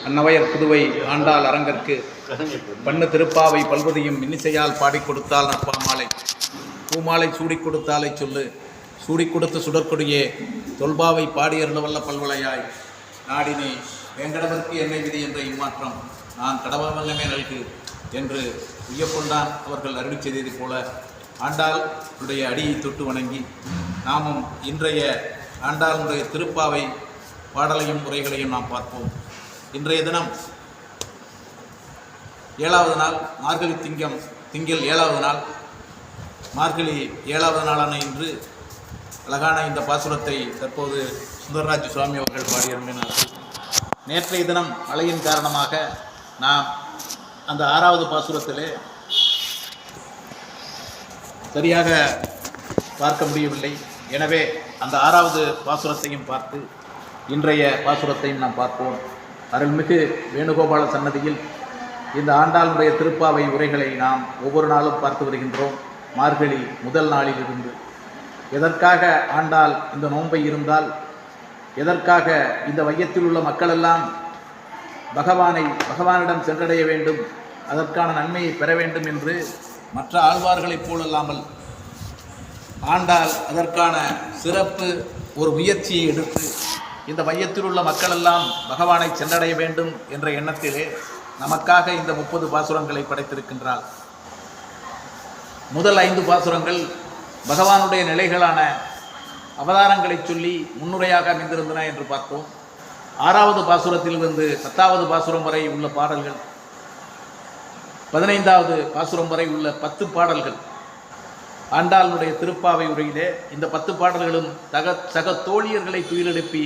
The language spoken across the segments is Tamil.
அன்னவயர் புதுவை ஆண்டாள் அரங்கற்கு பண்ணு திருப்பாவை பல்வதையும் இன்னிசையால் பாடி கொடுத்தால் நற்பாமாலை பூமாலை சூடி கொடுத்தாலை சொல்லு சூடி கொடுத்து சுடற்கொடியே தொல்பாவை பாடியருளவல்ல பல்வளையாய் நாடினே வேங்கடவர்க்கு என்னை விதி என்ற இம்மாற்றம் நான் கடவல்லமே நல்கு என்று உய்யக்கொண்டான் அவர்கள் அருளி செய்தது போல ஆண்டாளுடைய அடியை தொட்டு வணங்கி நாமும் இன்றைய ஆண்டாளுடைய திருப்பாவை பாடலையும் உரைகளையும் நாம் பார்ப்போம். இன்றைய தினம் 7வது நாள் மார்கழி திங்கள் 7வது நாள் மார்கழி 7வது நாளான இன்று அழகான இந்த பாசுரத்தை தற்போது சுந்தரராஜ சுவாமி அவர்கள் பாடியிருந்தார்கள். நேற்றைய தினம் மழையின் காரணமாக நாம் அந்த 6வது பாசுரத்திலே சரியாக பார்க்க முடியவில்லை. எனவே அந்த 6வது பாசுரத்தையும் பார்த்து இன்றைய பாசுரத்தையும் நாம் பார்ப்போம். அருள்மிகு வேணுகோபால சன்னதியில் இந்த ஆண்டாளுடைய திருப்பாவை உரைகளை நாம் ஒவ்வொரு நாளும் பார்த்து வருகின்றோம். மார்கழி முதல் நாளிலிருந்து எதற்காக ஆண்டாள் இந்த நோன்பை இருந்தால், எதற்காக இந்த வையத்தில் உள்ள மக்களெல்லாம் பகவானிடம் சென்றடைய வேண்டும், அதற்கான நன்மையை பெற வேண்டும் என்று மற்ற ஆழ்வார்களைப் போலல்லாமல் ஆண்டாள் அதற்கான சிறப்பு ஒரு முயற்சியை எடுத்து இந்த மையத்தில் உள்ள மக்களெல்லாம் பகவானை சென்றடைய வேண்டும் என்ற எண்ணத்திலே நமக்காக இந்த 30 பாசுரங்களை படைத்திருக்கின்றாள். முதல் 5 பாசுரங்கள் பகவானுடைய நிலைகளான அவதாரங்களை சொல்லி முன்னுரையாக அமைந்திருந்தன என்று பார்த்தோம். 6வது பாசுரத்திலிருந்து 10வது பாசுரம் வரை உள்ள பாடல்கள், 15வது பாசுரம் வரை உள்ள 10 பாடல்கள் ஆண்டாளுடைய திருப்பாவை உரையிலே இந்த 10 பாடல்களும் சக தோழியர்களை துயிலெழுப்பி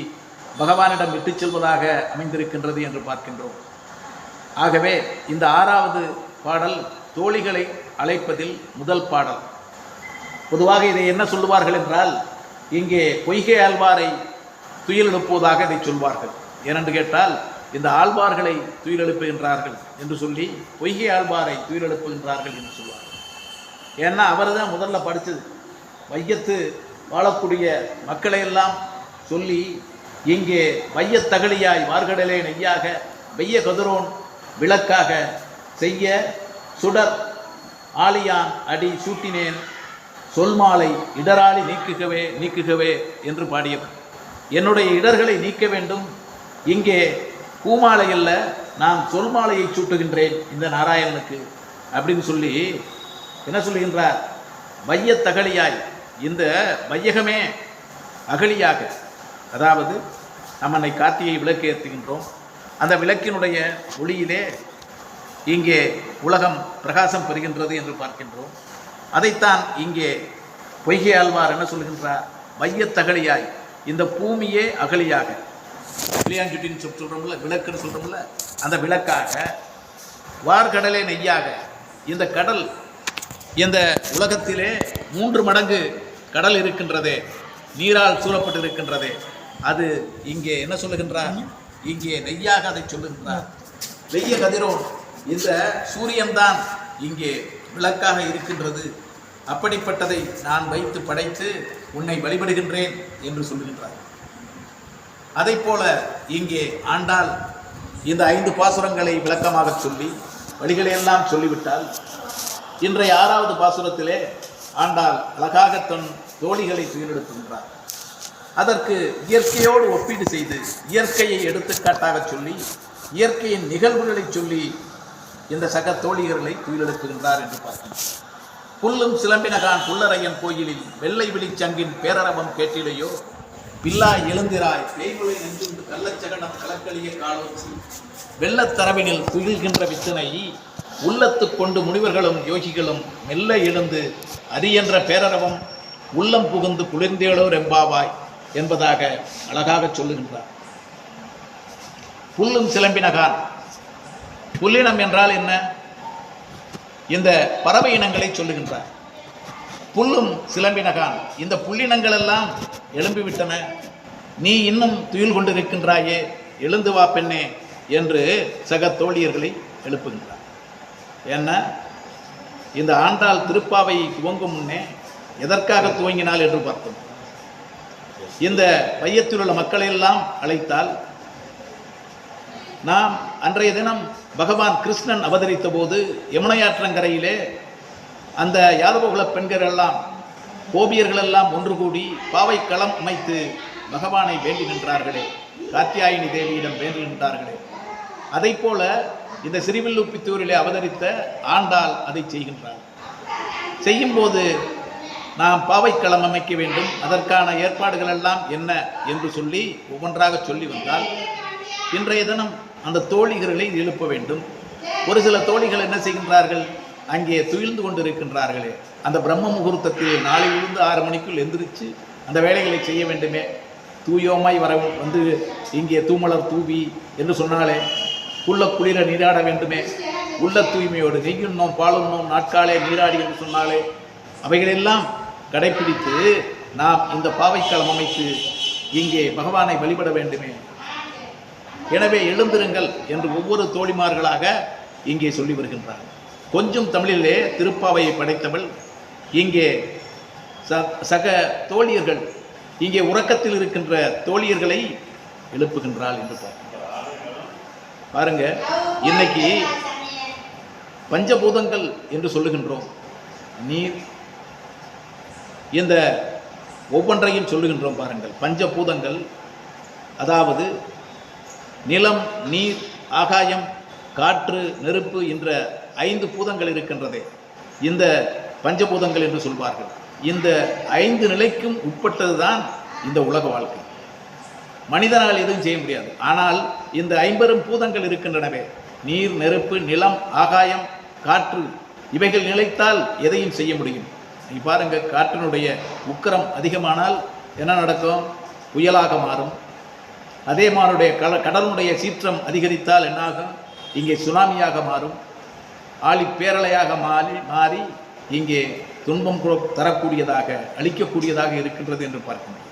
பகவானிடம் விட்டுச் செல்வதாக அமைந்திருக்கின்றது என்று பார்க்கின்றோம். ஆகவே இந்த 6வது பாடல் தோழிகளை அழைப்பதில் முதல் பாடல். பொதுவாக இதை என்ன சொல்லுவார்கள் என்றால், இங்கே பொய்கை ஆழ்வாரை துயிலெழுப்புவதாக இதை சொல்வார்கள். ஏனென்று கேட்டால், இந்த ஆழ்வார்களை துயிலெழுப்புகின்றார்கள் என்று சொல்லி பொய்கை ஆழ்வாரை துயிலெழுப்புகின்றார்கள் என்று சொல்வார்கள். ஏன்னா அவர் தான் முதல்ல படித்தது. வையத்து வாழக்கூடிய மக்களையெல்லாம் சொல்லி இங்கே வையத்தகழியாய் வார்கடலே நெய்யாக வெய்ய கதிரோன் விளக்காக செய்ய சுடர் ஆலியான் அடி சூட்டினேன் சொல்மாலை இடராளி நீக்குகவே என்று பாடியவர். என்னுடைய இடர்களை நீக்க வேண்டும், இங்கே பூமாலை அல்ல நான் சொல்மாலையை சூட்டுகின்றேன் இந்த நாராயணனுக்கு அப்படின்னு சொல்லி என்ன சொல்லுகின்றார்? வையத்தகழியாய், இந்த வையகமே அகழியாக, அதாவது நம்ம அன்னை கார்த்திகை விளக்கு ஏற்றுகின்றோம். அந்த விளக்கினுடைய ஒளியிலே இங்கே உலகம் பிரகாசம் பெறுகின்றது என்று பார்க்கின்றோம். அதைத்தான் இங்கே பொய்கை ஆழ்வார் என்ன சொல்கின்றார்? வையத்தகழியாய், இந்த பூமியே அகழியாக, பிள்ளையாஞ்சுட்டின்னு சொல்கிறோம்ல, விளக்குன்னு சொல்கிறோம்ல, அந்த விளக்காக, வார்கடலே நெய்யாக, இந்த கடல், இந்த உலகத்திலே 3 மடங்கு கடல் இருக்கின்றதே, நீரால் சூழப்பட்டு இருக்கின்றதே, அது இங்கே என்ன சொல்லுகின்றார்? இங்கே நெய்யாக அதை சொல்லுகின்றார். வெய்ய கதிரோன், இந்த சூரியன்தான் இங்கே விளக்காக இருக்கின்றது, அப்படிப்பட்டதை நான் வைத்து படைத்து உன்னை வழிபடுகின்றேன் என்று சொல்லுகின்றார். அதை போல இங்கே ஆண்டாள் இந்த 5 பாசுரங்களை விளக்கமாக சொல்லி வழிகளையெல்லாம் சொல்லிவிட்டால், இன்றைய 6வது பாசுரத்திலே ஆண்டாள் அழகாக தன் தோழிகளை துயிலெழுப்புகின்றார். அதற்கு இயற்கையோடு ஒப்பீடு செய்து இயற்கையை எடுத்துக்காட்டாக சொல்லி இயற்கையின் நிகழ்வுகளை சொல்லி இந்த சக தோழியர்களை துயிலெழுப்புகின்றார் என்று பார்க்கின்றோம். புல்லும் சிலம்பினகான் புல்லரையன் கோயிலில் வெள்ளை விழிச்சங்கின் பேரரவம் கேட்டிலையோ பில்லாய் எழுந்திராய் பேய்முலை நெஞ்சுண்டு கள்ளச்சகனம் கலக்களிய காலோச்சி வெள்ளத்தரவினில் துயில்கின்ற வித்தனை உள்ளத்து கொண்டு முனிவர்களும் யோகிகளும் மெல்ல எழுந்து அரியென்ற பேரரவம் உள்ளம் புகுந்து குளிர்ந்தேளோ ரெம்பாவாய் என்பதாக அழகாக சொல்லுகின்றார். புல்லும் சிலம்பினகான், புல்லினம் என்றால் என்ன? இந்த பறவை இனங்களை சொல்லுகின்றார். புல்லும் சிலம்பினகான், இந்த புல்லினங்கள் எல்லாம் எழும்பிவிட்டன, நீ இன்னும் துயில் கொண்டிருக்கின்றாயே, எழுந்து வா பெண்ணே என்று சக தோழியர்களை எழுப்புகின்றார். ஏன்னா இந்த ஆண்டாள் திருப்பாவை துவங்கும் முன்னே எதற்காக துவங்கினாள் என்று பார்த்தோம். இந்த வையத்தில் உள்ள மக்களை எல்லாம் அழைத்தால், நாம் அன்றைய தினம் பகவான் கிருஷ்ணன் அவதரித்த போது யமுனையாற்றங்கரையிலே அந்த யாதவகுல பெண்கள் எல்லாம் கோபியர்கள் எல்லாம் ஒன்று கூடி பாவை களம் அமைத்து பகவானை வேண்டி நின்றார்களே, காத்தியாயினி தேவியிடம் வேண்டி நின்றார்களே, அதை போல இந்த சிறுவில்லுப்பித்தூரிலே அவதரித்த ஆண்டாள் அதை செய்கின்றார். செய்யும்போது நாம் பாவைக்களம் அமைக்க வேண்டும், அதற்கான ஏற்பாடுகள் எல்லாம் என்ன என்று சொல்லி ஒவ்வொன்றாக சொல்லி வந்தால், இன்றைய தினம் அந்த தோழிகளை எழுப்ப வேண்டும். ஒரு சில தோழிகள் என்ன செய்கின்றார்கள், அங்கே துயில்ந்து கொண்டு இருக்கின்றார்களே, அந்த பிரம்ம முகூர்த்தத்தில் நாளிலிருந்து 6 மணிக்குள் எந்திரிச்சு அந்த வேலைகளை செய்ய வேண்டுமே, தூயோமாய் வந்து இங்கே தூமலர் தூவி என்று சொன்னாலே, உள்ள குளிர நீராட வேண்டுமே, உள்ள தூய்மையோடு நெய்யுண்ணோம் பாலுண்ணோம் நாட்காலே நீராடி என்று சொன்னாலே, அவைகளெல்லாம் கடைப்பிடித்து நாம் இந்த பாவைக்களம் அமைத்து இங்கே பகவானை வழிபட வேண்டுமே. எனவே எழுந்திருங்கள் என்று ஒவ்வொரு தோழிமார்களாக இங்கே சொல்லி வருகின்றார். கொஞ்சம் தமிழிலே திருப்பாவையை படைத்தவள் இங்கே சக தோழியர்கள், இங்கே உறக்கத்தில் இருக்கின்ற தோழியர்களை எழுப்புகின்றாள் என்று பாருங்க. இன்னைக்கு பஞ்சபூதங்கள் என்று சொல்லுகின்றோம். நீர், இந்த ஒவ்வொன்றையும் சொல்லுகின்றோம் பாருங்கள். பஞ்சபூதங்கள் அதாவது நிலம், நீர், ஆகாயம், காற்று, நெருப்பு என்ற 5 பூதங்கள் இருக்கின்றதே, இந்த பஞ்சபூதங்கள் என்று சொல்வார்கள். இந்த 5 நிலைக்கும் உட்பட்டதுதான் இந்த உலக வாழ்க்கை. மனிதனால் எதுவும் செய்ய முடியாது. ஆனால் இந்த 50 பூதங்கள் இருக்கின்றனவே, நீர், நெருப்பு, நிலம், ஆகாயம், காற்று, இவைகள் நிலைத்தால் எதையும் செய்ய முடியும். நீ பாருங்க, காற்றினுடைய உக்கிரம் அதிகமானால் என்ன நடக்கும்? புயலாக மாறும். அதே மாதிரி கடலுடைய சீற்றம் அதிகரித்தால் என்னாகும்? இங்கே சுனாமியாக மாறும். ஆழி பேரலையாக மாறி இங்கே துன்பம் தரக்கூடியதாக, அழிக்கக்கூடியதாக இருக்கின்றது என்று பார்க்கின்றோம்.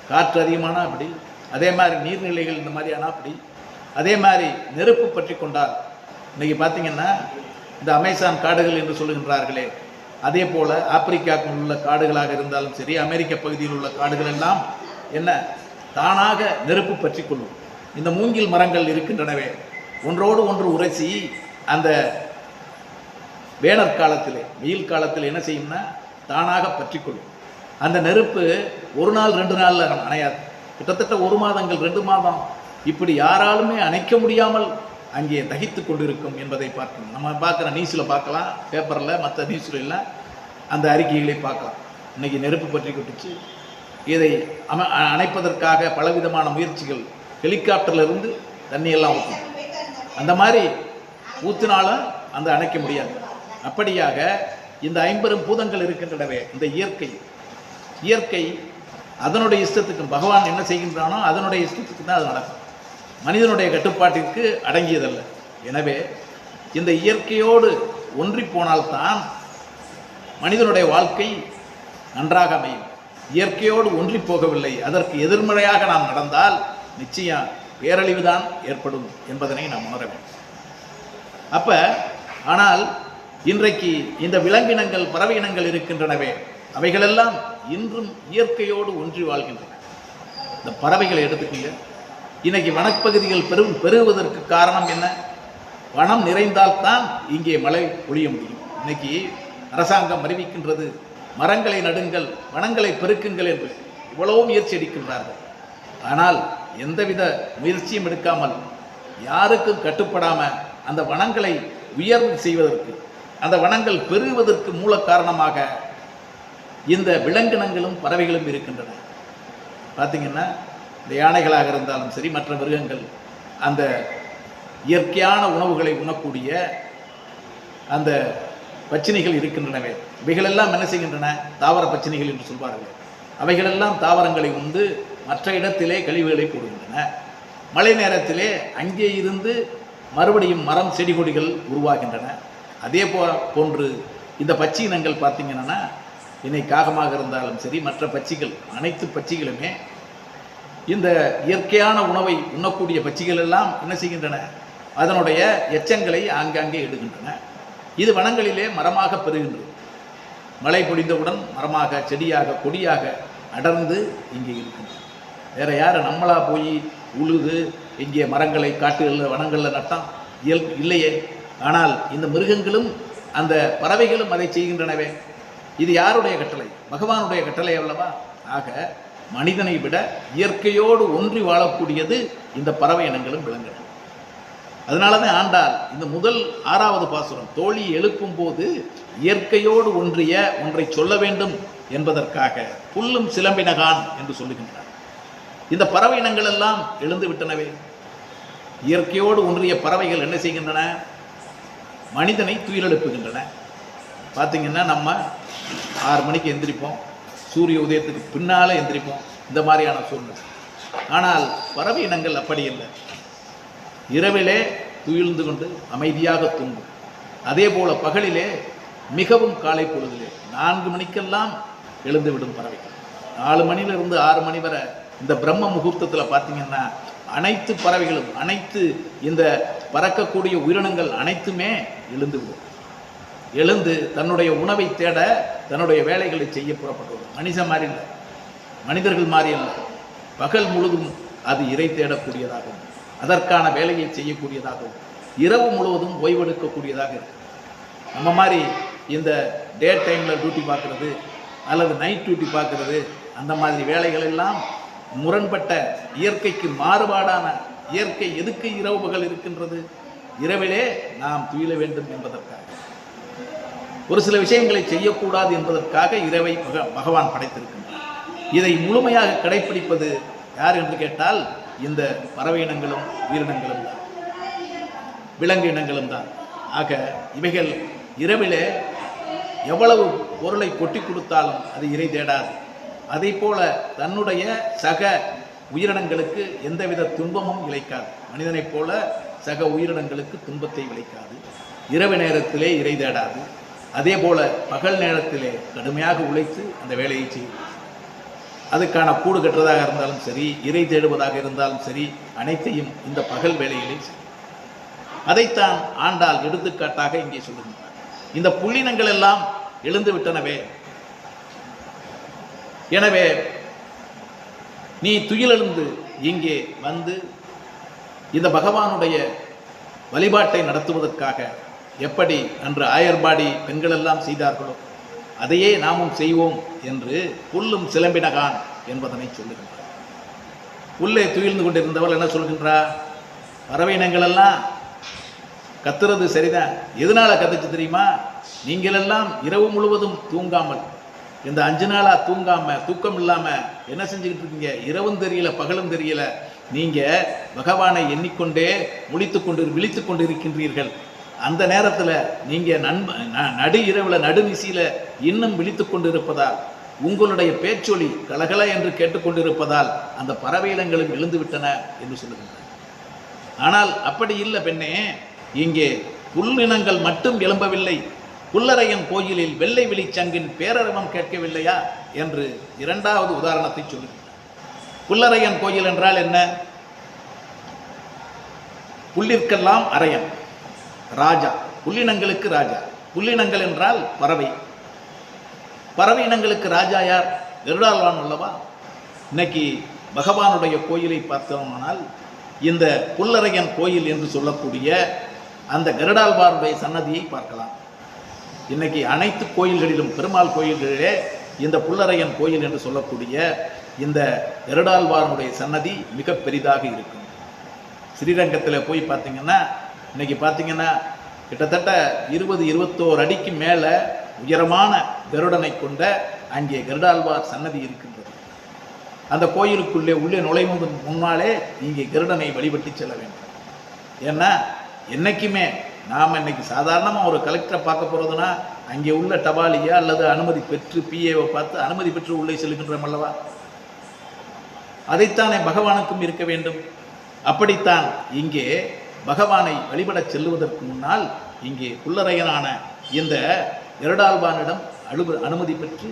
காற்று அதிகமானால் அப்படி, அதே மாதிரி நீர்நிலைகள் இந்த மாதிரியான அப்படி, அதே மாதிரி நெருப்பு பற்றி கொண்டால் இன்றைக்கி பார்த்திங்கன்னா இந்த அமேசான் காடுகள் என்று சொல்லுகின்றார்களே, அதே போல் ஆப்பிரிக்காவுக்கு உள்ள காடுகளாக இருந்தாலும் சரி, அமெரிக்க பகுதியில் உள்ள காடுகள் எல்லாம் என்ன தானாக நெருப்பு பற்றி கொள்ளும். இந்த மூங்கில் மரங்கள் இருக்கின்றனவே, ஒன்றோடு ஒன்று உரைச்சி அந்த வேனற் காலத்தில், வெயில் காலத்தில் என்ன செய்யும்னா தானாக பற்றி கொள்ளும். அந்த நெருப்பு 1 நாள் 2 நாளில் அணையாது. கிட்டத்தட்ட 1 மாதங்கள் 2 மாதம் இப்படி யாராலுமே அணைக்க முடியாமல் அங்கே தகித்து கொண்டிருக்கும் என்பதை பார்க்கணும். நம்ம பார்க்குற நியூஸில் பார்க்கலாம், பேப்பரில், மற்ற நியூஸில் எல்லாம் அந்த அறிக்கைகளை பார்க்கலாம். இன்றைக்கி நெருப்பு பற்றி கொட்டுச்சு. இதை அணைப்பதற்காக பலவிதமான முயற்சிகள், ஹெலிகாப்டர்லேருந்து தண்ணியெல்லாம் ஊற்றும். அந்த மாதிரி ஊற்றினாலும் அந்த அணைக்க முடியாது. அப்படியாக இந்த 50 பூதங்கள் இருக்கின்றனவே, இந்த இயற்கை அதனுடைய இஷ்டத்துக்கு பகவான் என்ன செய்கின்றானோ அதனுடைய இஷ்டத்துக்கு தான் அது நடக்கும். மனிதனுடைய கட்டுப்பாட்டிற்கு அடங்கியதல்ல. எனவே இந்த இயற்கையோடு ஒன்றி போனால்தான் மனிதனுடைய வாழ்க்கை நன்றாக அமையும். இயற்கையோடு ஒன்றி போகவில்லை, அதற்கு எதிர்மறையாக நாம் நடந்தால் நிச்சயம் பேரழிவுதான் ஏற்படும் என்பதனை நாம் உணர வேண்டும். ஆனால் இன்றைக்கு இந்த விலங்கினங்கள், பறவை இனங்கள் இருக்கின்றனவே, அவைகளெல்லாம் இன்றும் இயற்கையோடு ஒன்றி வாழ்கின்றன. இந்த பறவைகளை எடுத்துக்கீங்க. இன்னைக்கு வனப்பகுதிகள் பெருகுவதற்கு காரணம் என்ன? வனம் நிறைந்தால்தான் இங்கே மழை பொழிய முடியும். இன்னைக்கு அரசாங்கம் அறிவிக்கின்றது, மரங்களை நடுங்கள், வனங்களை பெருக்குங்கள் என்று இவ்வளவு முயற்சி எடுக்கின்றார்கள். ஆனால் எந்தவித முயற்சியும் எடுக்காமல், யாருக்கும் கட்டுப்படாமல் அந்த வனங்களை உயர்வு செய்வதற்கு, அந்த வனங்கள் பெருகுவதற்கு மூல காரணமாக இந்த விலங்கினங்களும் பறவைகளும் இருக்கின்றன. பார்த்திங்கன்னா இந்த யானைகளாக இருந்தாலும் சரி, மற்ற மிருகங்கள், அந்த இயற்கையான உணவுகளை உண்ணக்கூடிய அந்த பச்சினிகள் இருக்கின்றனவே, இவைகளெல்லாம் என்ன செய்கின்றன? தாவர பச்சினிகள் என்று சொல்வார்கள். அவைகளெல்லாம் தாவரங்களை உண்டு மற்ற இடத்திலே கழிவுகளை போடுகின்றன. மழை நேரத்திலே அங்கே இருந்து மறுபடியும் மரம், செடி, கொடிகள் உருவாகின்றன. அதே போன்று இந்த பச்சி இனங்கள் பார்த்திங்கன்னா, இன்னை காகமாக இருந்தாலும் சரி, மற்ற பட்சிகள், அனைத்து பட்சிகளுமே இந்த இயற்கையான உணவை உண்ணக்கூடிய பட்சிகள் எல்லாம் என்ன செய்கின்றன? அதனுடைய எச்சங்களை ஆங்காங்கே இடுகின்றன. இது வனங்களிலே மரமாக பெறுகின்றது. மழை பொழிந்தவுடன் மரமாக, செடியாக, கொடியாக அடர்ந்து இங்கே இருக்கின்றன. வேற யார் நம்மளா போய் உழுது இங்கே மரங்களை காட்டுகளில் வனங்களில் நட்டான் இல்லையே. ஆனால் இந்த மிருகங்களும் அந்த பறவைகளும் அதை செய்கின்றனவே. இது யாருடைய கட்டளை? பகவானுடைய கட்டளை அல்லவா? ஆக மனிதனை விட இயற்கையோடு ஒன்றி வாழக்கூடியது இந்த பறவை இனங்களும் விலங்குகள். அதனால தான் ஆண்டாள் இந்த முதல் 6வது பாசுரம் தோழி எழுப்பும் போது இயற்கையோடு ஒன்றிய ஒன்றை சொல்ல வேண்டும் என்பதற்காக புல்லும் சிலம்பினகான் என்று சொல்லுகின்றார். இந்த பறவை இனங்கள் எல்லாம் எழுந்து விட்டனவே. இயற்கையோடு ஒன்றிய பறவைகள் என்ன செய்கின்றன? மனிதனை துயிலெழுப்புகின்றன. பார்த்திங்கன்னா நம்ம 6 மணிக்கு எந்திரிப்போம், சூரிய உதயத்துக்கு பின்னால் எந்திரிப்போம், இந்த மாதிரியான சூழ்நிலை. ஆனால் பறவை இனங்கள் அப்படி இல்லை. இரவிலே துயில்ந்து கொண்டு அமைதியாக தூங்கும். அதே போல பகலிலே மிகவும் காலை பொழுதிலே 4 மணிக்கெல்லாம் எழுந்து விடும் பறவைகள். 4 மணியிலிருந்து 6 மணி வரை இந்த பிரம்ம முகூர்த்தத்தில் பார்த்தீங்கன்னா அனைத்து பறவைகளும் அனைத்து இந்த பறக்கக்கூடிய உயிரினங்கள் அனைத்துமே எழுந்து விடும். எழுந்து தன்னுடைய உணவை தேட தன்னுடைய வேலைகளை செய்ய புறப்பட்டுவிடும். மனிதன் மாதிரி இல்லை, மனிதர்கள் மாதிரி இல்லை. பகல் முழுதும் அது இறை தேடக்கூடியதாகவும் அதற்கான வேலையை செய்யக்கூடியதாகவும் இரவு முழுவதும் ஓய்வெடுக்கக்கூடியதாக இருக்கு. நம்ம மாதிரி இந்த டே டைமில் டியூட்டி பார்க்குறது அல்லது நைட் டியூட்டி பார்க்குறது அந்த மாதிரி வேலைகள் எல்லாம் முரண்பட்ட இயற்கைக்கு மாறுபாடான. இயற்கை எதுக்கு இரவு பகல் இருக்கின்றது? இரவிலே நாம் துயில வேண்டும் என்பதற்காக, ஒரு சில விஷயங்களை செய்யக்கூடாது என்பதற்காக இரவை பகவான் படைத்திருக்கின்றார். இதை முழுமையாக கடைப்பிடிப்பது யார் என்று கேட்டால் இந்த பறவை இனங்களும் உயிரினங்களும் தான், விலங்கு இனங்களும் தான். ஆக இவைகள் இரவிலே எவ்வளவு பொருளை கொட்டி கொடுத்தாலும் அது இறை தேடாது. அதை போல தன்னுடைய சக உயிரினங்களுக்கு எந்தவித துன்பமும் இழைக்காது. மனிதனைப் போல சக உயிரினங்களுக்கு துன்பத்தை விளைக்காது. இரவு நேரத்திலே இறை தேடாது. அதே போல பகல் நேரத்திலே கடுமையாக உழைத்து அந்த வேலையை செய்யும். அதுக்கான கூடு கட்டுறதாக இருந்தாலும் சரி, இறை தேடுவதாக இருந்தாலும் சரி, அனைத்தையும் இந்த பகல் வேலையிலே செய்யும். அதைத்தான் ஆண்டாள் எடுத்துக்காட்டாக இங்கே சொல்லுகின்றார். இந்த புள்ளினங்கள் எல்லாம் எழுந்து விட்டனவே. எனவே நீ துயிலெழுந்து இங்கே வந்து இந்த பகவானுடைய வழிபாட்டை நடத்துவதற்காக எப்படி அன்று ஆயர்பாடி பெண்கள் எல்லாம் செய்தார்களோ அதையே நாமும் செய்வோம் என்று புல்லும் சிலம்பினகான் என்பதனை சொல்லுகின்றார். புல்லை துயில்ந்து கொண்டிருந்தவள் என்ன சொல்கின்றார்? பறவை இனங்களெல்லாம் கத்துறது சரிதான். எதனால கத்துச்சு தெரியுமா? நீங்களெல்லாம் இரவு முழுவதும் தூங்காமல் இந்த 5 நாளா தூக்கம் இல்லாம என்ன செஞ்சுக்கிட்டு இருக்கீங்க? இரவும் தெரியல பகலும் தெரியல. நீங்க பகவானை எண்ணிக்கொண்டே விழித்து கொண்டு இருக்கின்றீர்கள். அந்த நேரத்தில் நீங்க நடு இரவுல நடுநிசையில இன்னும் விழித்து கொண்டு இருப்பதால், உங்களுடைய பேச்சொலி கலகல என்று கேட்டுக்கொண்டிருப்பதால் அந்த பறவை இனங்களும் எழுந்து விட்டன என்று சொல்லுகின்றனர். ஆனால் அப்படி இல்லை பெண்ணே. இங்கே புல்லினங்கள் மட்டும் எழும்பவில்லை. புல்லரையன் கோயிலில் வெள்ளை விழிச்சங்கின் பேரரவம் கேட்கவில்லையா என்று 2வது உதாரணத்தை சொல்லுகின்றார். புல்லரையன் கோயில் என்றால் என்ன? புல்லிற்கெல்லாம் அரையன், ராஜா. புல்லினங்களுக்கு ராஜா. புல்லினங்கள் என்றால் பறவை. பறவை இனங்களுக்கு ராஜா யார்? கருடாழ்வான் அல்லவா? இன்னைக்கு பகவானுடைய கோயிலை பார்த்தோமானால் இந்த புல்லரையன் கோயில் என்று சொல்லக்கூடிய அந்த கருடாழ்வாருடைய சன்னதியை பார்க்கலாம். இன்னைக்கு அனைத்து கோயில்களிலும், பெருமாள் கோயில்களிலே இந்த புல்லரையன் கோயில் என்று சொல்லக்கூடிய இந்த கருடாழ்வாருடைய சன்னதி மிக பெரிதாக இருக்கும். ஸ்ரீரங்கத்தில் போய் பார்த்தீங்கன்னா இன்னைக்கு பார்த்தீங்கன்னா கிட்டத்தட்ட 20-21 அடிக்கு மேலே உயரமான கருடனை கொண்ட அங்கே கருடாழ்வார் சன்னதி இருக்கின்றது. அந்த கோயிலுக்குள்ளே உள்ளே நுழைவதற்கு முன்னாலே இங்கே கருடனை வழிபட்டு செல்ல வேண்டும். ஏன்னா என்றைக்குமே நாம் இன்னைக்கு சாதாரணமாக ஒரு கலெக்டரை பார்க்க போகிறதுனா அங்கே உள்ள டபாலியா அல்லது அனுமதி பெற்று பிஏவை பார்த்து அனுமதி பெற்று உள்ளே செல்கின்றோம் அல்லவா? அதைத்தானே பகவானுக்கும் இருக்க வேண்டும். அப்படித்தான் இங்கே பகவானை வழிபடச் செல்லுவதற்கு முன்னால் இங்கே புல்லரையனான இந்த கருடாழ்வானிடம் அனுமதி பெற்று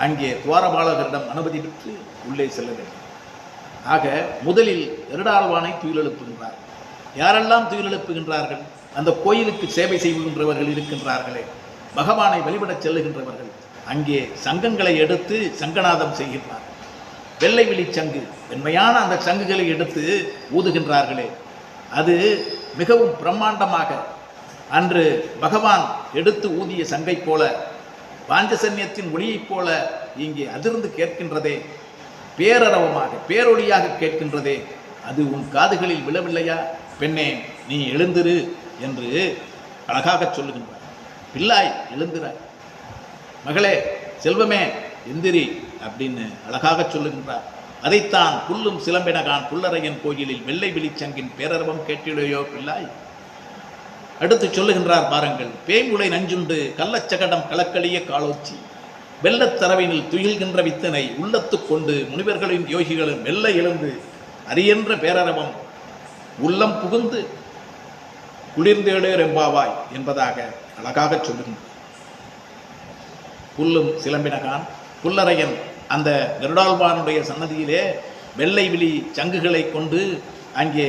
அங்கே துவாரபாலகரிடம் அனுமதி பெற்று உள்ளே செல்ல வேண்டும். ஆக முதலில் கருடாழ்வானை துயிலெழுப்புகின்றார். யாரெல்லாம் துயிலெழுப்புகின்றார்கள்? அந்த கோயிலுக்கு சேவை செய்கின்றவர்கள் இருக்கின்றார்களே, பகவானை வழிபடச் செல்லுகின்றவர்கள் அங்கே சங்கங்களை எடுத்து சங்கநாதம் செய்கின்றார். வெள்ளை விழி சங்கு, வெண்மையான அந்த சங்குகளை எடுத்து ஊதுகின்றார்களே, அது மிகவும் பிரம்மாண்டமாக அன்று பகவான் எடுத்து ஊதிய சங்கை போல, பாஞ்சசன்யத்தின் ஒளியைப் போல இங்கே அதிர்ந்து கேட்கின்றதே, பேரரவமாக பேரொளியாக கேட்கின்றதே, அது உன் காதுகளில் விழவில்லையா? பெண்ணே, நீ எழுந்திரு என்று அழகாக சொல்லுகின்றார். பிள்ளாய் எழுந்திராய், மகளே செல்வமே எந்திரி அப்படின்னு அழகாக சொல்லுகின்றார். அதைத்தான் புல்லும் சிலம்பினகான் புல்லரையன் கோயிலில் வெள்ளை விழிச்சங்கின் பேரரவம் கேட்டிடையோ பிள்ளாய். அடுத்து சொல்லுகின்றார் பாருங்கள். பேய்முளை நஞ்சுண்டு கள்ளச்சகடம் கலக்களிய காலோச்சி வெள்ளத்தரவினில் துயில்கின்ற வித்தனை உள்ளத்து கொண்டு முனிவர்களின் யோகிகளும் வெள்ள எழுந்து அரியன்ற பேரரவம் உள்ளம் புகுந்து குளிர்ந்தேளே ரெம்பாவாய் என்பதாக அழகாக சொல்லுகின்றார். புல்லும் சிலம்பினகான் புல்லரையன் அந்த கருடாழ்வானுடைய சன்னதியிலே வெள்ளை விழி சங்குகளை கொண்டு அங்கே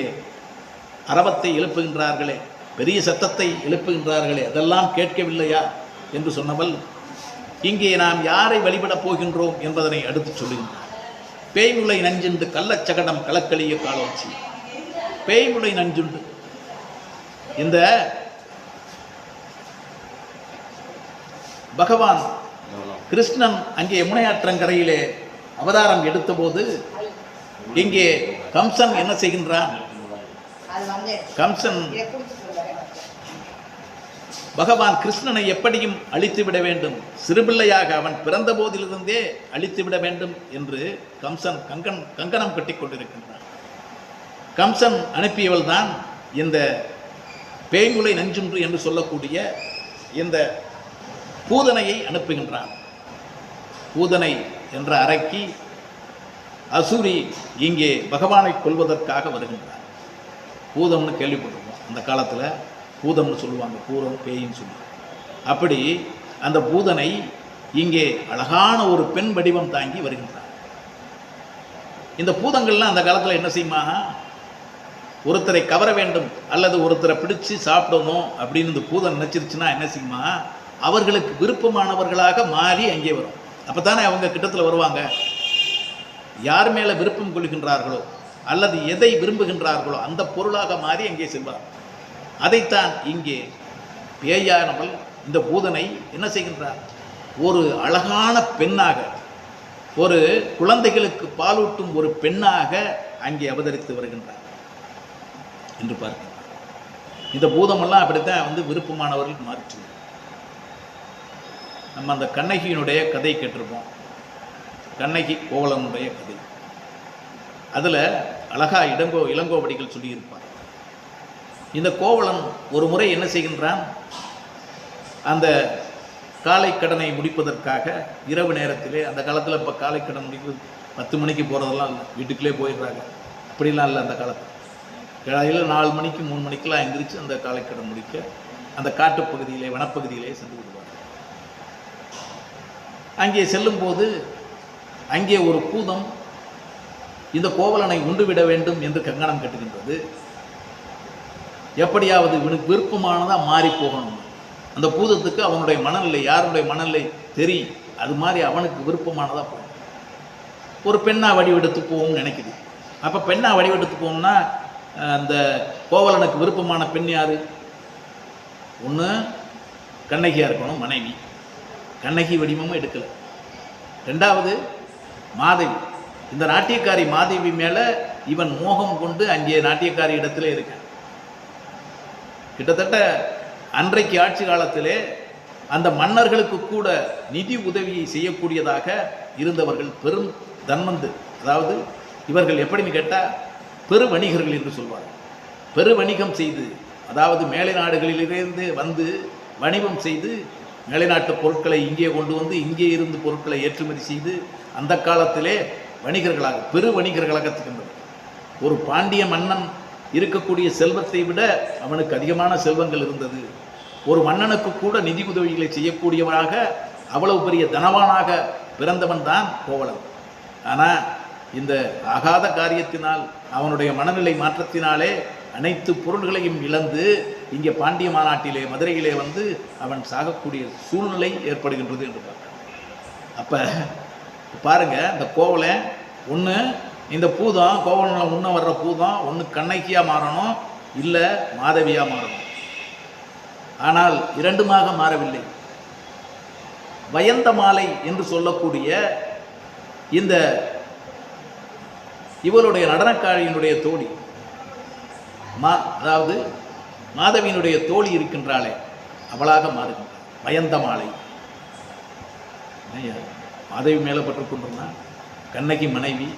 அரவத்தை எழுப்புகின்றார்களே, பெரிய சத்தத்தை எழுப்புகின்றார்களே, அதெல்லாம் கேட்கவில்லையா என்று சொன்னவள் இங்கே நாம் யாரை வழிபடப் போகின்றோம் என்பதனை அடுத்து சொல்லுகின்றார். பேய்முளை நஞ்சுண்டு கள்ளச்சகடம் கலக்களிய காலோச்சி. பேய்முளை நஞ்சுண்டு, இந்த பகவான் கிருஷ்ணன் அங்கே யமுனையாற்றங்கரையிலே அவதாரம் எடுத்தபோது இங்கே கம்சன் என்ன செய்கின்றான்? கம்சன் பகவான் கிருஷ்ணனை எப்படியும் அழித்து விட வேண்டும், சிறுபிள்ளையாக அவன் பிறந்த போதிலிருந்தே அழித்து விட வேண்டும் என்று கம்சன் கங்கணம் கட்டி கொண்டிருக்கின்றான். கம்சன் அனுப்பியவள் தான் இந்த பேய்முளை நஞ்சுன்று என்று சொல்லக்கூடிய இந்த பூதனையை அனுப்புகின்றான். பூதனை என்ற அறைக்கு அசூரி இங்கே பகவானை கொல்வதற்காக வருகின்றார். பூதம்னு கேள்விப்பட்டிருக்கோம், அந்த காலத்தில் பூதம்னு சொல்லுவாங்க, பூதம் பேயின்னு சொல்லுவாங்க. அப்படி அந்த பூதனை இங்கே அழகான ஒரு பெண் வடிவம் தாங்கி வருகின்றார். இந்த பூதங்கள்லாம் அந்த காலத்தில் என்ன செய்யுமா, ஒருத்தரை கவர வேண்டும் அல்லது ஒருத்தரை பிடிச்சு சாப்பிடணும் அப்படின்னு இந்த பூதம் நினைச்சிருச்சுன்னா என்ன செய்யுமா, அவர்களுக்கு விருப்பமானவர்களாக மாறி அங்கே வரும். அப்போ தானே அவங்க கிட்டத்தில் வருவாங்க. யார் மேலே விருப்பம் கொள்கின்றார்களோ அல்லது எதை விரும்புகின்றார்களோ அந்த பொருளாக மாறி அங்கே செல்வார். அதைத்தான் இங்கே பேயானவள் இந்த பூதனை என்ன செய்கின்றார், ஒரு அழகான பெண்ணாக, ஒரு குழந்தைகளுக்கு பாலூட்டும் ஒரு பெண்ணாக அங்கே அவதரித்து வருகின்றார் என்று பார்க்கின்றார். இந்த பூதமெல்லாம் அப்படித்தான் விருப்பமானவர்களுக்கு மாறிச்சு. நம்ம அந்த கண்ணகியினுடைய கதை கேட்டிருப்போம், கண்ணகி கோவலனுடைய கதை. அதில் அழகா இளங்கோவடிகள் சொல்லியிருப்பார். இந்த கோவலன் ஒரு முறை என்ன செய்கின்றான், அந்த காலை கடனை முடிப்பதற்காக இரவு நேரத்திலே, அந்த காலத்தில் இப்போ காலை கடன் முடிப்பு 10 மணிக்கு போகிறதெல்லாம் இல்லை, வீட்டுக்குள்ளே போயிடுறாங்க. அப்படிலாம் இல்லை அந்த காலத்தில். காலையில் 4 மணிக்கு 3 மணிக்கெலாம் எந்திரிச்சு அந்த காலை கடன் முடிக்க அந்த காட்டுப்பகுதியிலே வனப்பகுதியிலே சென்று விடுவார். அங்கே செல்லும்போது அங்கே ஒரு பூதம் இந்த கோவலனை உண்டுவிட வேண்டும் என்று கங்கணம் கட்டுகின்றது. எப்படியாவது இவனுக்கு விருப்பமானதாக மாறி போகணும். அந்த பூதத்துக்கு அவனுடைய மனநிலை, யாருடைய மனநிலை தெரியும், அது மாதிரி அவனுக்கு விருப்பமானதாக போகணும். ஒரு பெண்ணா வடிவெடுத்து போகும்னு நினைக்குது. அப்போ பெண்ணா வடிவெடுத்து போகணும்னா அந்த கோவலனுக்கு விருப்பமான பெண் யார்? ஒன்று கண்ணகியாக இருக்கணும், மனைவி. கண்ணகி வடிவமும் எடுக்கலை. ரெண்டாவது மாதவி. இந்த நாட்டியக்காரி மாதவி மேலே இவன் மோகம் கொண்டு அங்கே நாட்டியக்காரி இடத்துல இருக்கான். கிட்டத்தட்ட அன்றைக்கு ஆட்சி காலத்திலே அந்த மன்னர்களுக்கு கூட நிதி உதவியை செய்யக்கூடியதாக இருந்தவர்கள் பெரும் தன்வந்து. அதாவது இவர்கள் எப்படின்னு கேட்டால் பெரு வணிகர்கள் என்று சொல்வார்கள். பெரு வணிகம் செய்து, அதாவது மேலை நாடுகளிலிருந்து வந்து வணிகம் செய்து மேலை நாட்டு பொருட்களை இங்கே கொண்டு வந்து இங்கே இருந்து பொருட்களை ஏற்றுமதி செய்து அந்த காலத்திலே வணிகர்களாக, பெரு வணிகர்களாக திகழ்ந்தது. ஒரு பாண்டிய மன்னன் இருக்கக்கூடிய செல்வத்தை விட அவனுக்கு அதிகமான செல்வங்கள் இருந்தது. ஒரு மன்னனுக்கு கூட நிதி உதவிகளை செய்யக்கூடியவனாக, அவ்வளவு பெரிய தனவானாக பிறந்தவன் தான் கோவலன். ஆனால் இந்த ஆகாத காரியத்தினால், அவனுடைய மனநிலை மாற்றத்தினாலே அனைத்து பொருள்களையும் இழந்து இங்கே பாண்டிய மாநாட்டிலே மதுரையிலே வந்து அவன் சாகக்கூடிய சூழ்நிலை ஏற்படுகின்றது என்று பார்க்க. அப்போ பாருங்க, அந்த கோவலன் ஒன்று இந்த பூதம் கோவலனில் முன்ன வர்ற பூதம் ஒன்று கண்ணகியாக மாறணும், இல்லை மாதவியாக மாறணும். ஆனால் இரண்டுமாக மாறவில்லை. வயந்த மாலை என்று சொல்லக்கூடிய இந்த இவளுடைய நடனக்காரியினுடைய தோழி அதாவது மாதவியினுடைய தோழி இருக்கின்றாளே அவளாக மாறுகின்றாள். வயந்த மாலை மாதவி மேலே பற்று கொண்டிருந்தா கண்ணகி மனைவி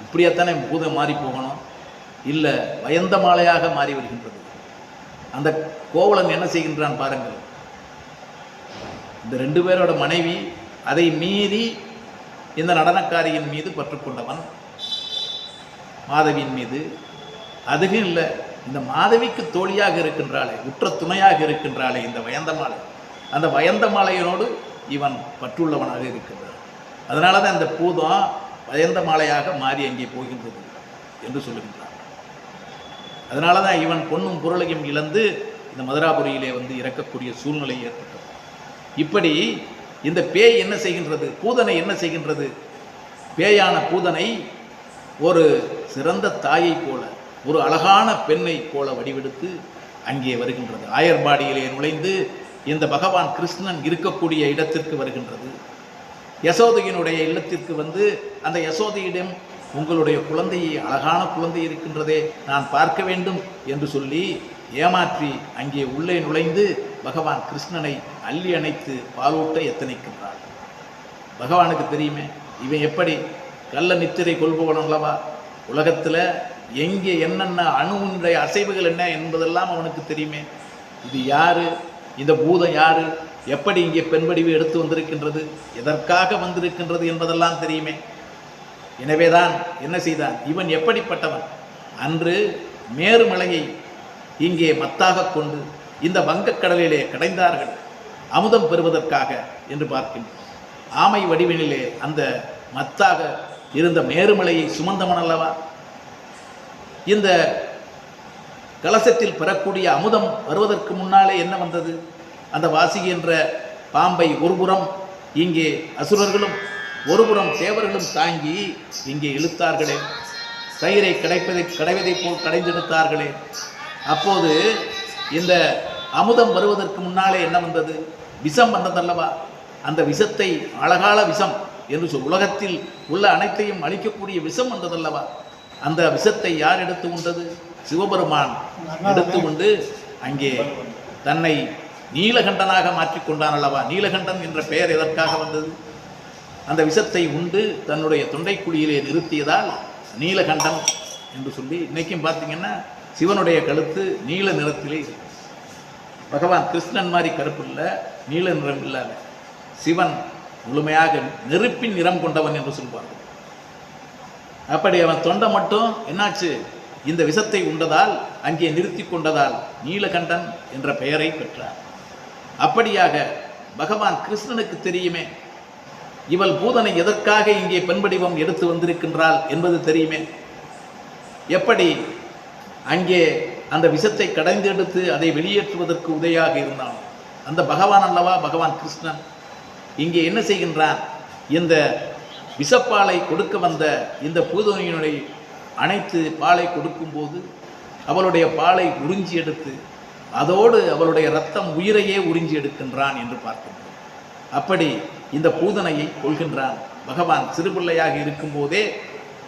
இப்படியாத்தானே பூதம் மாறி போகணும், இல்லை வயந்த மாலையாக மாறி வருகின்றது. அந்த கோவலன் என்ன செய்கின்றான் பாருங்கள். இந்த ரெண்டு பேரோட மனைவி அதை மீறி இந்த நடனக்காரியின் மீது பற்றுக்கொண்டவன் மாதவியின் மீது. அதுவும் இல்லை, இந்த மாதவிக்கு தோழியாக இருக்கின்றாளே, உற்ற துணையாக இருக்கின்றாளே இந்த வயந்தமாலை, அந்த வயந்தமாலையனோடு இவன் பற்றுள்ளவனாக இருக்கின்றான். அதனால தான் இந்த பூதம் வயந்த மாலையாக மாறி அங்கே போகின்றது என்று சொல்லுகின்றான். அதனால தான் இவன் பொன்னும் பொருளையும் இழந்து இந்த மதுராபுரியிலே வந்து இறக்கக்கூடிய சூழ்நிலை ஏற்பட்டது. இப்படி இந்த பேய் என்ன செய்கின்றது, பூதனை என்ன செய்கின்றது, பேயான பூதனை ஒரு சிறந்த தாயை போல, ஒரு அழகான பெண்ணை போல வடிவெடுத்து அங்கே வருகின்றது. ஆயர்பாடியிலே நுழைந்து இந்த பகவான் கிருஷ்ணன் இருக்கக்கூடிய இடத்திற்கு வருகின்றது. யசோதையினுடைய இல்லத்திற்கு வந்து அந்த யசோதையிடம் உங்களுடைய குழந்தையை, அழகான குழந்தை இருக்கின்றதே, நான் பார்க்க வேண்டும் என்று சொல்லி ஏமாற்றி அங்கே உள்ளே நுழைந்து பகவான் கிருஷ்ணனை அள்ளி அணைத்து பாலூட்ட எத்தனைக்கின்றாள். பகவானுக்கு தெரியுமே இவன் எப்படி கள்ள நித்திரை கொள்பவன் அல்லவா, உலகத்தில் எங்கே என்னென்ன அணுவினுடைய அசைவுகள் என்ன என்பதெல்லாம் அவனுக்கு தெரியுமே. இது யாரு, இந்த பூதம் யாரு, எப்படி இங்கே பெண் வடிவு எடுத்து வந்திருக்கின்றது, எதற்காக வந்திருக்கின்றது என்பதெல்லாம் தெரியுமே. எனவேதான் என்ன செய்தான், இவன் எப்படிப்பட்டவன், அன்று மேருமலையை இங்கே மத்தாக கொண்டு இந்த வங்கக்கடலிலே கடைந்தார்கள் அமுதம் பெறுவதற்காக என்று பார்க்கின்றோம். ஆமை வடிவினிலே அந்த மத்தாக இருந்த மேருமலையை சுமந்தவன் அல்லவா. இந்த கலசத்தில் பெறக்கூடிய அமுதம் வருவதற்கு முன்னாலே என்ன வந்தது, அந்த வாசிகி என்ற பாம்பை ஒருபுறம் இங்கே அசுரர்களும் ஒருபுறம் தேவர்களும் தாங்கி இங்கே இழுத்தார்களே, கயிறை கடைவதை போல் கடைந்தெடுத்தார்களே. அப்போது இந்த அமுதம் வருவதற்கு முன்னாலே என்ன வந்தது, விஷம் வந்ததல்லவா. அந்த விஷத்தை அழகால விஷம் என்று சொல், உலகத்தில் உள்ள அனைத்தையும் அழிக்கக்கூடிய விஷம் வந்ததல்லவா. அந்த விஷத்தை யார் எடுத்து உண்டது, சிவபெருமான் எடுத்து உண்டு அங்கே தன்னை நீலகண்டனாக மாற்றிக்கொண்டான் அல்லவா. நீலகண்டன் என்ற பெயர் எதற்காக வந்தது, அந்த விஷத்தை உண்டு தன்னுடைய தொண்டைக்குழியிலே நிறுத்தியதால் நீலகண்டன் என்று சொல்லி. இன்றைக்கும் பார்த்தீங்கன்னா சிவனுடைய கழுத்து நீல நிறத்திலே இருக்கு. பகவான் கிருஷ்ணன் மாதிரி கருப்பு இல்லை, நீல நிறம் இல்லாத சிவன் முழுமையாக நெருப்பின் நிறம் கொண்டவன் என்று சொல்வார்கள். அப்படி அவன் தொண்டை மட்டும் என்னாச்சு, இந்த விஷத்தை உண்டதால் அங்கே நிறுத்தி கொண்டதால் நீலகண்டன் என்ற பெயரை பெற்றார். அப்படியாக பகவான் கிருஷ்ணனுக்கு தெரியுமே இவள் பூதனை எதற்காக இங்கே பெண் வடிவம் எடுத்து வந்திருக்கின்றாள் என்பது தெரியுமே. எப்படி அங்கே அந்த விஷத்தை கடைந்து எடுத்து அதை வெளியேற்றுவதற்கு உதவியாக இருந்தான் அந்த பகவான் அல்லவா பகவான் கிருஷ்ணன். இங்கே என்ன செய்கின்றான், இந்த விஷப்பாலை கொடுக்க வந்த இந்த பூதனையினுடைய அனைத்து பாலை கொடுக்கும்போது அவளுடைய பாலை உறிஞ்சி எடுத்து அதோடு அவளுடைய இரத்தம் உயிரையே உறிஞ்சி எடுக்கின்றான் என்று பார்க்கின்றோம். அப்படி இந்த பூதனையை கொள்கின்றான். பகவான் சிறுபிள்ளையாக இருக்கும்போதே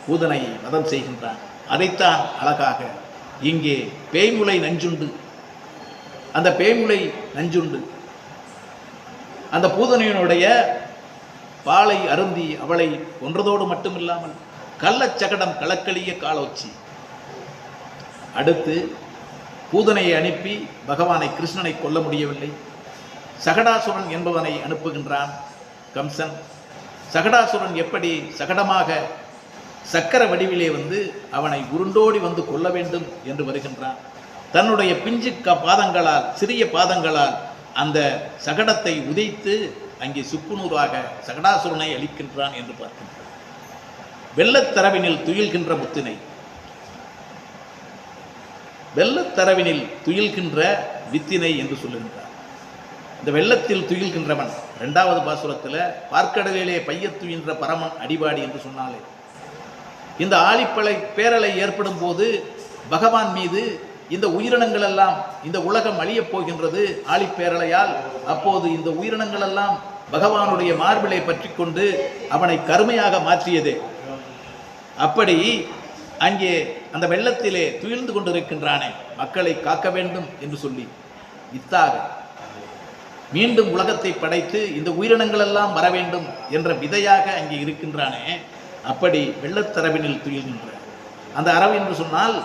பூதனையை வதம் செய்கின்றான். அதைத்தான் அழகாக இங்கே பேய்முலை நஞ்சுண்டு, அந்த பேய்முலை நஞ்சுண்டு அந்த பூதனையினுடைய பாலை அருந்தி அவளை கொன்றதோடு மட்டுமில்லாமல் கள்ளச்சகடம் களக்களிய காலோச்சி அடுத்து பூதனையை அனுப்பி பகவானை கிருஷ்ணனை கொல்ல முடியவில்லை. சகடாசுரன் என்பவனை அனுப்புகின்றான் கம்சன். சகடாசுரன் எப்படி சகடமாக சக்கர வடிவிலே வந்து அவனை உருண்டோடி வந்து கொல்ல வேண்டும் என்று வருகின்றான். தன்னுடைய பிஞ்சு பாதங்களால், சிறிய பாதங்களால் அந்த சகடத்தை உதைத்து அங்கே சுக்குநூறாக சகடாசுரனை அளிக்கின்றான் என்று பார்க்கின்றான். வெள்ளத்தரவினில் துயில்கின்ற முத்தினை, வெள்ளத்தரவினில் துயில்கின்ற வித்தினை என்று சொல்லுகின்றார். இந்த வெள்ளத்தில் துயில்கின்றவன் 2வது பாசுரத்தில் பார்க்கடலிலே பைய துயின்ற பரமன் அடிபாடி என்று சொன்னாலே இந்த ஆழிப்படை பேரலை ஏற்படும் போது பகவான் மீது இந்த உயிரினங்கள் எல்லாம், இந்த உலகம் அழியப் போகின்றது ஆழிப்பேரலையால். அப்போது இந்த உயிரினங்கள் எல்லாம் பகவானுடைய மார்பிலை பற்றி கொண்டு அவனை கருமையாக மாற்றியது. அப்படி அங்கே அந்த வெள்ளத்திலே துயில்ந்து கொண்டிருக்கின்றானே, மக்களை காக்க வேண்டும் என்று சொல்லி வித்தாக மீண்டும் உலகத்தை படைத்து இந்த உயிரினங்கள் எல்லாம் வர வேண்டும் என்ற விதையாக அங்கே இருக்கின்றானே, அப்படி வெள்ளத்தரவினில் துயில்கின்ற அந்த அரவு என்று சொன்னால்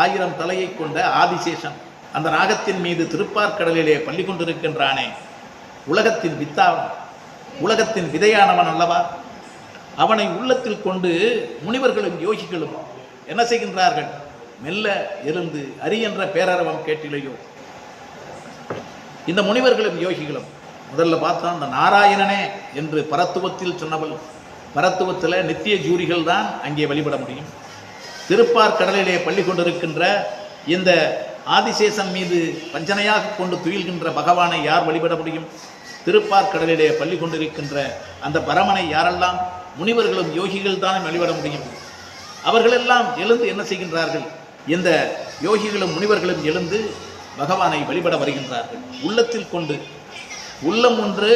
1000 தலையை கொண்ட ஆதிசேஷன் அந்த நாகத்தின் மீது திருப்பார்கடலிலே பள்ளி கொண்டிருக்கின்றானே, உலகத்தின் வித்தாவன், உலகத்தின் விதையானவன் அல்லவா? அவனை உள்ளத்தில் கொண்டு முனிவர்களும் யோகிகளும் என்ன செய்கின்றார்கள்? மெல்ல எழுந்து அரி என்ற பேரரவம் கேட்டிலையோ. இந்த முனிவர்களும் யோகிகளும் முதல்ல பார்த்தா அந்த நாராயணனே என்று பரத்துவத்தில் சொன்னவள், பரத்துவத்தில் நித்திய ஜூரிகள் தான் அங்கே வழிபட முடியும். திருப்பார்கடலிலே பள்ளி கொண்டிருக்கின்ற இந்த ஆதிசேஷன் மீது பஞ்சனையாக கொண்டு துயில்கின்ற பகவானை யார் வழிபட முடியும்? திருப்பார்கடலிலே பள்ளி கொண்டிருக்கின்ற அந்த பரமனை யாரெல்லாம்? முனிவர்களும் யோகிகள் தான் வழிபட முடியும். அவர்களெல்லாம் எழுந்து என்ன செய்கின்றார்கள்? இந்த யோகிகளும் முனிவர்களும் எழுந்து பகவானை வழிபட வருகின்றார்கள். உள்ளத்தில் கொண்டு, உள்ளம் ஒன்று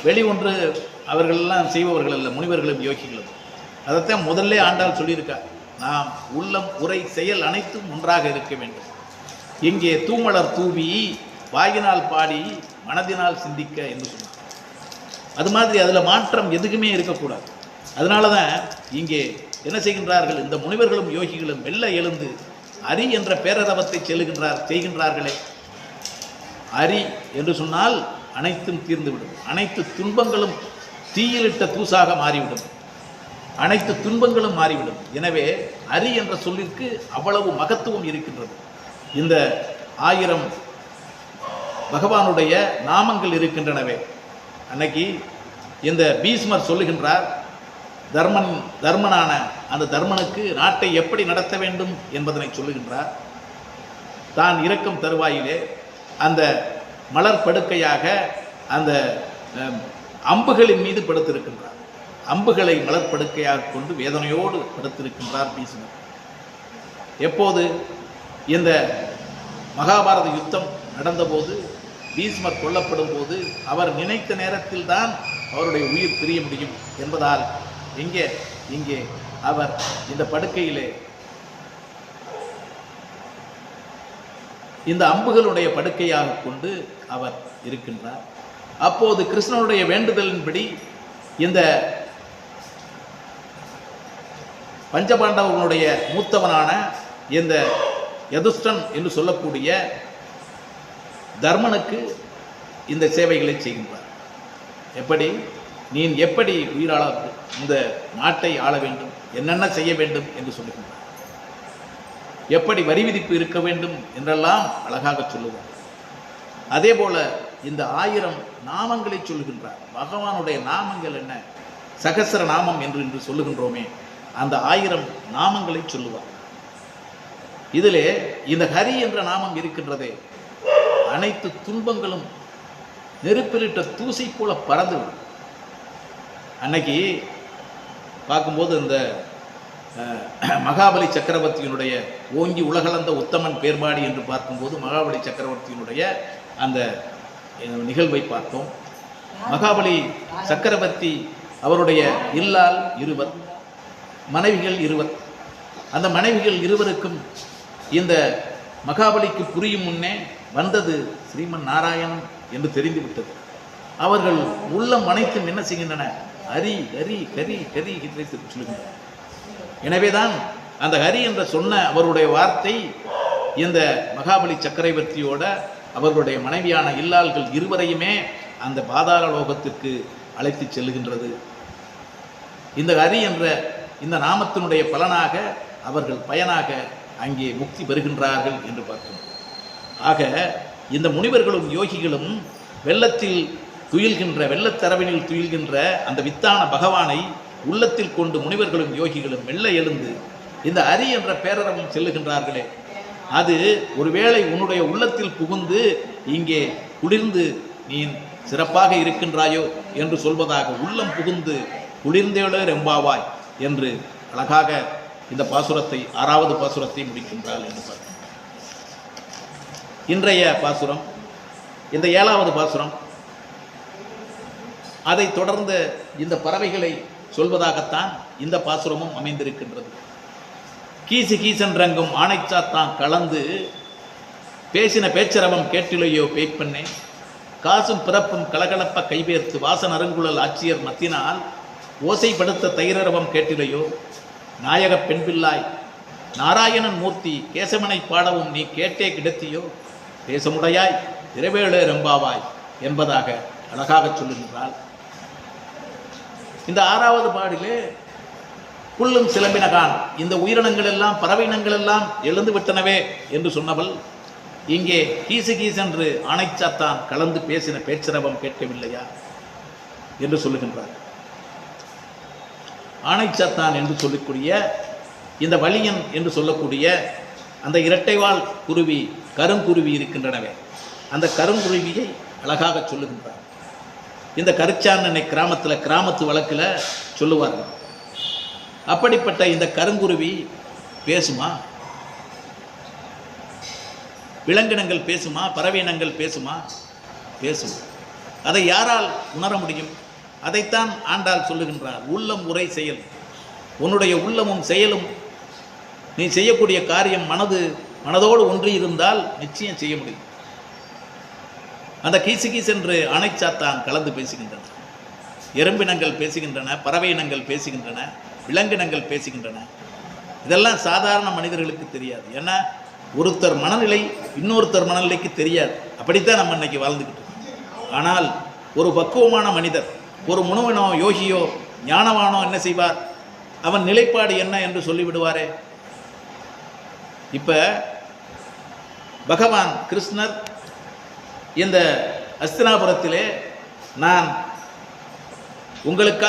வெளி ஒன்று அவர்களெல்லாம் செய்பவர்கள் அல்ல, முனிவர்களும் யோகிகளும். அதைத்தான் முதல்ல ஆண்டாள் சொல்லியிருக்கார், நாம் உள்ளம் உரை செயல் அனைத்தும் ஒன்றாக இருக்க வேண்டும். இங்கே தூமலர் தூவி வாயினால் பாடி மனதினால் சிந்திக்க என்று சொன்னார். அது மாதிரி அதில் மாற்றம் எதுக்குமே இருக்கக்கூடாது. அதனால தான் இங்கே என்ன செய்கின்றார்கள்? இந்த முனிவர்களும் யோகிகளும் வெள்ள எழுந்து அரி என்ற பேரரவத்தை செய்கின்றார்களே. அரி என்று சொன்னால் அனைத்தும் தீர்ந்துவிடும், அனைத்து துன்பங்களும் தீயிலிட்ட தூசாக மாறிவிடும், அனைத்து துன்பங்களும் மாறிவிடும். எனவே அரி என்ற சொல்லிற்கு அவ்வளவு மகத்துவம் இருக்கின்றது. இந்த 1000 பகவானுடைய நாமங்கள் இருக்கின்றனவே. அன்னைக்கு இந்த பீஷ்மர் சொல்லுகின்றார், தர்மனான அந்த தர்மனுக்கு நாட்டை எப்படி நடத்த வேண்டும் என்பதனை சொல்லுகின்றார். தான் இறக்கும் தருவாயிலே அந்த மலர் படுக்கையாக அந்த அம்புகளின் மீது படுத்திருக்கின்றார். அம்புகளை மலர் படுக்கையாக கொண்டு வேதனையோடு படுத்திருக்கின்றார் பீஷ்மர். எப்போது இந்த மகாபாரத யுத்தம் நடந்தபோது, பீஷ்மர் கொல்லப்படும் போது அவர் நினைத்த நேரத்தில் தான் அவருடைய உயிர் பிரிய முடியும் என்பதால் இங்கே அவர் இந்த படுக்கையிலே இந்த அம்புகளுடைய படுக்கையாக கொண்டு அவர் இருக்கின்றார். அப்போது கிருஷ்ணனுடைய வேண்டுதலின்படி இந்த பஞ்சபாண்டவர்களுடைய மூத்தவனான இந்த யதுஷ்டன் என்று சொல்லக்கூடிய தர்மனுக்கு இந்த சேவைகளை செய்கின்றார். எப்படி நீ எப்படி உயிராள இந்த நாட்டை ஆள வேண்டும், என்னென்ன செய்ய வேண்டும் என்று சொல்லுகின்றார். எப்படி வரி விதிப்பு இருக்க வேண்டும் என்றெல்லாம் அழகாக சொல்லுவார். அதே போல இந்த 1000 நாமங்களை சொல்லுகின்றார். பகவானுடைய நாமங்கள் என்ன? சகஸ்ர நாமம் என்று சொல்லுகின்றோமே, அந்த 1000 நாமங்களை சொல்லுவார். இதிலே இந்த ஹரி என்ற நாமம் இருக்கின்றதே, அனைத்து துன்பங்களும் நெருப்பிலிட்ட தூசை போல பறந்துவிடும். அன்னைக்கு பார்க்கும்போது இந்த மகாபலி சக்கரவர்த்தியினுடைய ஓங்கி உலகளந்த உத்தமன் பேர்பாடி என்று பார்க்கும்போது மகாபலி சக்கரவர்த்தியினுடைய அந்த நிகழ்வை பார்த்தோம். மகாபலி சக்கரவர்த்தி அவருடைய இல்லால் 20, மனைவிகள் 20. அந்த மனைவிகள் 20க்கும் இந்த மகாபலிக்கு புரியும் முன்னே வந்தது ஸ்ரீமன் நாராயணன் என்று தெரிந்துவிட்டது. அவர்கள் உள்ளம் அனைத்தும் என்ன செய்கின்றன? ஹரி ஹரி ஹரி ஹரி என்று சொல்லுகின்றன. எனவேதான் அந்த ஹரி என்ற சொன்ன அவருடைய வார்த்தை இந்த மகாபலி சக்கரவர்த்தியோட அவர்களுடைய மனைவியான இல்லாள்கள் 20ஐயுமே அந்த பாதாள லோகத்திற்கு அழைத்து செல்லுகின்றது. இந்த ஹரி என்ற இந்த நாமத்தினுடைய பலனாக அவர்கள் பயனாக அங்கே முக்தி பெறுகின்றார்கள் என்று பார்த்தோம். ஆக இந்த முனிவர்களும் யோகிகளும் வெள்ளத்தில் துயில்கின்ற, வெள்ளத்தரவினில் துயில்கின்ற அந்த வித்தான பகவானை உள்ளத்தில் கொண்டு முனிவர்களும் யோகிகளும் மெல்ல எழுந்து இந்த ஹரி என்ற பேரரவம் செல்லுகின்றார்களே, அது ஒருவேளை உன்னுடைய உள்ளத்தில் புகுந்து இங்கே குளிர்ந்து நீ சிறப்பாக இருக்கின்றாயோ என்று சொல்வதாக, உள்ளம் புகுந்து குளிர்ந்தேளோ ரெம்பாவாய் என்று அழகாக இந்த பாசுரத்தை 6வது பாசுரத்தை முடிக்கின்றாள் என்று பார்க்கிறோம். இன்றைய பாசுரம் இந்த 7வது பாசுரம். அதை தொடர்ந்து இந்த பறவைகளை சொல்வதாகத்தான் இந்த பாசுரமும் அமைந்திருக்கின்றது. கீசு கீசென்றங்கும் ஆனைச்சாத்தான் கலந்து பேசின பேச்சரவம் கேட்டிலையோ பேய்ப்பண்ணே காசும் பிறப்பும் கலகலப்ப கைபேர்த்து வாசன் அருங்குழல் ஆட்சியர் மத்தினால் ஓசைப்படுத்த தைரரவம் கேட்டிலையோ நாயக பெண்பில்லாய் நாராயணன் மூர்த்தி கேசவனை பாடவும் நீ கேட்டே கிடத்தியோ தேசமுடையாய் திரவேளே ரெம்பாவாய் என்பதாக அழகாக சொல்லுகின்றாள். இந்த 6வது பாடிலே புல்லும் சிலம்பினகான், இந்த உயிரினங்கள் எல்லாம் பறவையினங்கள் எல்லாம் எழுந்து விட்டனவே என்று சொன்னவள் இங்கே கீசு கீசென்று ஆனைச்சாத்தான் கலந்து பேசின பேச்சரவம் கேட்கவில்லையா என்று சொல்லுகின்றார். ஆனைச்சாத்தான் என்று சொல்லக்கூடிய இந்த வலியன் என்று சொல்லக்கூடிய அந்த இரட்டைவால் குருவி கருங்குருவி இருக்கின்றனவே, அந்த கருங்குருவியை அழகாக சொல்லுகின்றார். இந்த கருச்சானனை கிராமத்து வழக்கில் சொல்லுவார்கள். அப்படிப்பட்ட இந்த கருங்குருவி பேசுமா? விலங்கினங்கள் பேசுமா? பறவையினங்கள் பேசுமா? பேசும். அதை யாரால் உணர முடியும்? அதைத்தான் ஆண்டாள் சொல்லுகின்றார். உள்ளம் உரை செயல். உன்னுடைய உள்ளமும் செயலும், நீ செய்யக்கூடிய காரியம் மனதோடு ஒன்றி இருந்தால் நிச்சயம் செய்ய முடியும். அந்த கீசு கீசென்று ஆனைச்சாத்தான் கலந்து பேசுகின்றன, எறும்பினங்கள் பேசுகின்றன, பறவையினங்கள் பேசுகின்றன, விலங்கினங்கள் பேசுகின்றன. இதெல்லாம் சாதாரண மனிதர்களுக்கு தெரியாது. ஏன்னா ஒருத்தர் மனநிலை இன்னொருத்தர் மனநிலைக்கு தெரியாது. அப்படித்தான் நம்ம இன்னைக்கு வாழ்ந்துக்கிட்டு இருக்கோம். ஆனால் ஒரு பக்குவமான மனிதர், ஒரு முனுவனோ யோகியோ ஞானவானோ என்ன செய்வார்? அவன் நிலைப்பாடு என்ன என்று சொல்லிவிடுவாரே. இப்போ பகவான் கிருஷ்ணர் இந்த அஸ்தினாபுரத்திலே நான் உங்களுக்காக